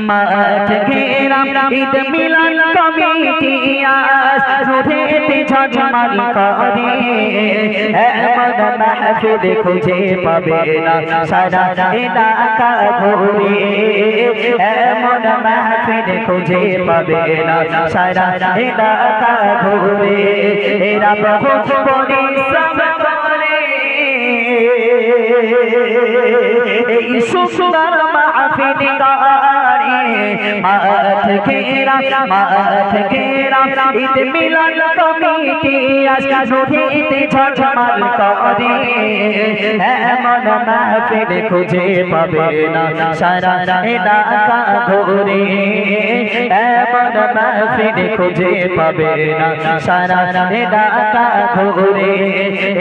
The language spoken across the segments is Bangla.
মাঠ ঘেরা ঈদ মিলাদ কমিটি আজ রোদেতে ঝলমল করে এমন মাহফিল খুঁজে পাবে না সারা এলাকা ঘুরে এমন মাহফিল খুঁজে পাবে না সারা এলাকা ঘুরে এরা বহু পরিশ্রম করে এই সুন্দর মাহফিল মাঠ ঘেরা ঈদ মিলাদ কমিটি আজ রোদেতে ঝলমল করে এমন মাহফিল খুঁজে পাবে না সারা এলাকা ঘুরে এমন মাহফিল খুঁজে পাবে না সারা এলাকা ঘুরে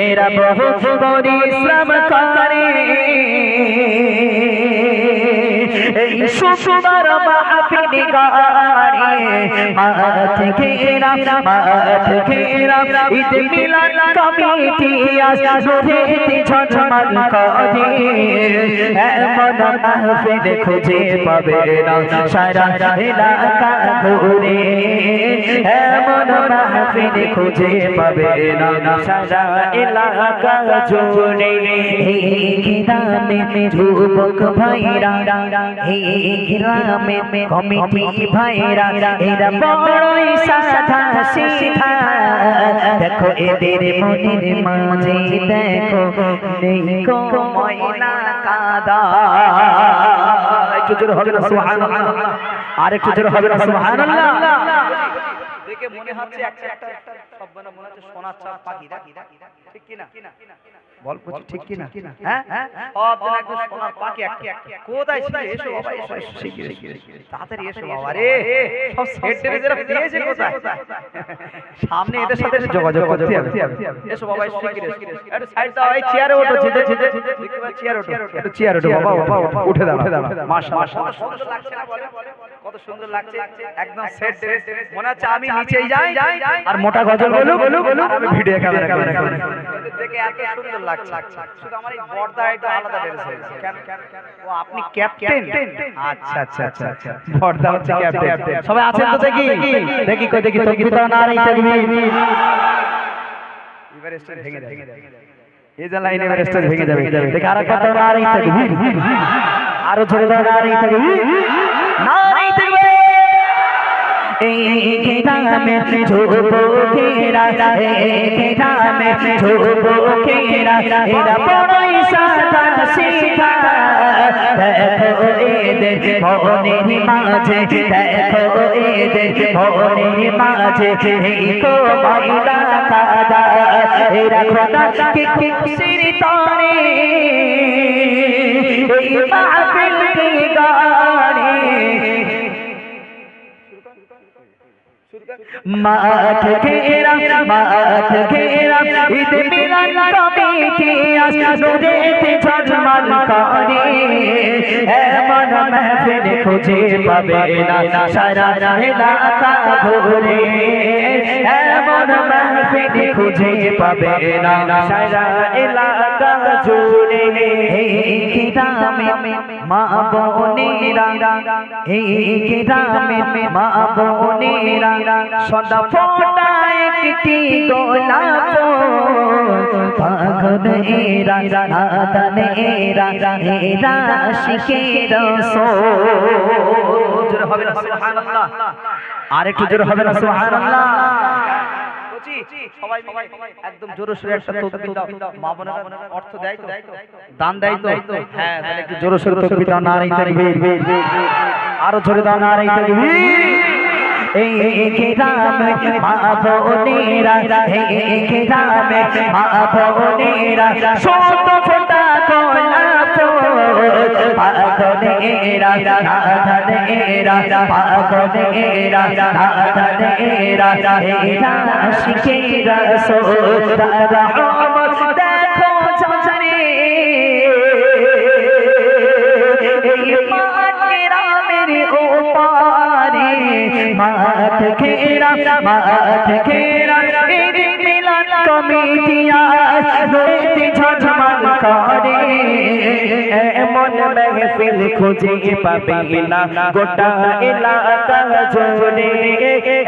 এরা বহু পরিশ্রম করে এই সুন্দর মাহফিল মাঠ ঘেরা ঈদ মিলাদ কমিটি আজ রোদেতে ঝলমল করে এমন মাহফিল খুঁজে পাবে না সারা এলাকা ঘুরে এমন মাহফিল খুঁজে পাবে না সারা এলাকা জুড়ে গ্রামে যুবক ভাইরা গ্রামে কমিটি ভাইরা এরা বড়ই সাদা সিধা দেখো এদের মনের মাঝে দেখো নেই কো ময়লা কাদা একটু জোরে হবে না সুবহানাল্লাহ আর একটু জোরে হবে না সুবহানাল্লাহ দেখে মনে হচ্ছে একটা সব মনে হচ্ছে সোনার চাঁদ পাখি ঠিক কি না বল বল ঠিক কি না হ্যাঁ সব জন একদম সোনার পাখি একটা কোথায় ছিল এসো বাবা এসো তাড়াতাড়ি এসো বাবা রে সব সেট ড্রেসেরা দিয়েছে কোথায় সামনে এদের সাথে যোগাযোগ করতে হবে এসো বাবা এসো একটু সাইড দাও এই চেয়ারে ওঠো যেতে দেখতে পাচ্ছি চেয়ারে ওঠো একটু চেয়ারে ওঠো বাবা উঠে দাও মাশাআল্লাহ সুন্দর লাগছে না বলে কত সুন্দর লাগছে একদম সেট ড্রেস মনে হচ্ছে আমি নিচেই যাই আর মোটা গজল বলু আর আমি ভিডিও ক্যামেরা দেখে এত সুন্দর লাগছে শুধু আমার এই বর্দা এটা আলাদা ড্রেস হয়েছে কেন ও আপনি ক্যাপ্টেন আচ্ছা বর্দা হচ্ছে ক্যাপ্টেন সবাই আছেন তো দেখি কই দেখি তাকবীর নারে তাকবীর এভারেস্ট ভেঙে যাবে এই যে লাইন এভারেস্ট ভেঙে যাবে দেখি আর কত নারে তাকবীর আরো জোরে দাও নারে তাকবীর নারে তাকবীর এই গ্রামে যুবকেরা এই গ্রামে যুবকেরা এরা বড়ই সাদা সিধা দেখো এদের মনের মাঝে দেখো এদের মনের মাঝে এই কো ময়লা কাদা এরা খোদা কি খুশির তরে এই মাহফিল কি গানে মাঠ ঘেরা ঈদ মিলাদ কমিটি আজ রোদেতে ঝলমল করে এমন মাহফিল খুঁজে পাবে না সারা এলাকা ঘুরে এমন মাহফিল খুঁজে পাবে না সারা এলাকা জুড়ে এই গ্রামে মা বোনেরা এই গ্রামে মা বোনেরা সদা ফোটা একটি গোলাপ পাগল এরা নাদান এরা আশিকের রাসূল জোরে হবে না সুবহানাল্লাহ আর একটু জোরে হবে না সুবহানাল্লাহ সবাই একদম জোরে সোরে একটা তাকবীর দাও মা বোনেরা অর্থ দেয় তো দান দেয় তো হ্যাঁ তাহলে একটু জোরে সোরে তাকবীর দাও নারে তাকবীর আরো জোরে দাও নারে তাকবীর এই গ্রামে মা বোনেরা এই গ্রামে মা বোনেরা শত ফোঁটা গোলাপ পাগলেরা নাদানেরা পাগলেরা নাদানেরা এরা আশিকের রাসূল রহমত দেখো জানে এই মাঠ গ্রামের ওপারে মাঠ ঘেরা ঈদ মিলাদ কমিটি আজ রোদেতে ঝলমল করে এমন महफिल खोजे पाबे ना गोटा इलाका जोड़े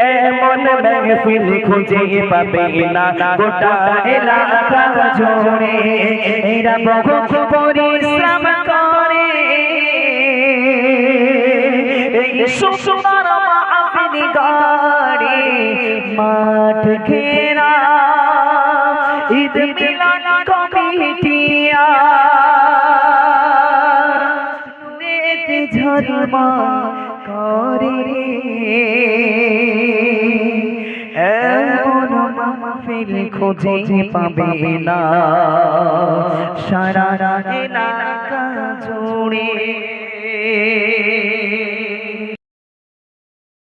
एमन महफिल खोजे पाबे ना गोटा इलाका जोड़े एरा बहु परिश्रम करे सुंदर महफिल गाड़ी माठ घेरा ईद मिलाद कमिटिया नेत झरमा करे এমন মাহফিল খুঁজে পাবে না সারা এলাকা জুড়ে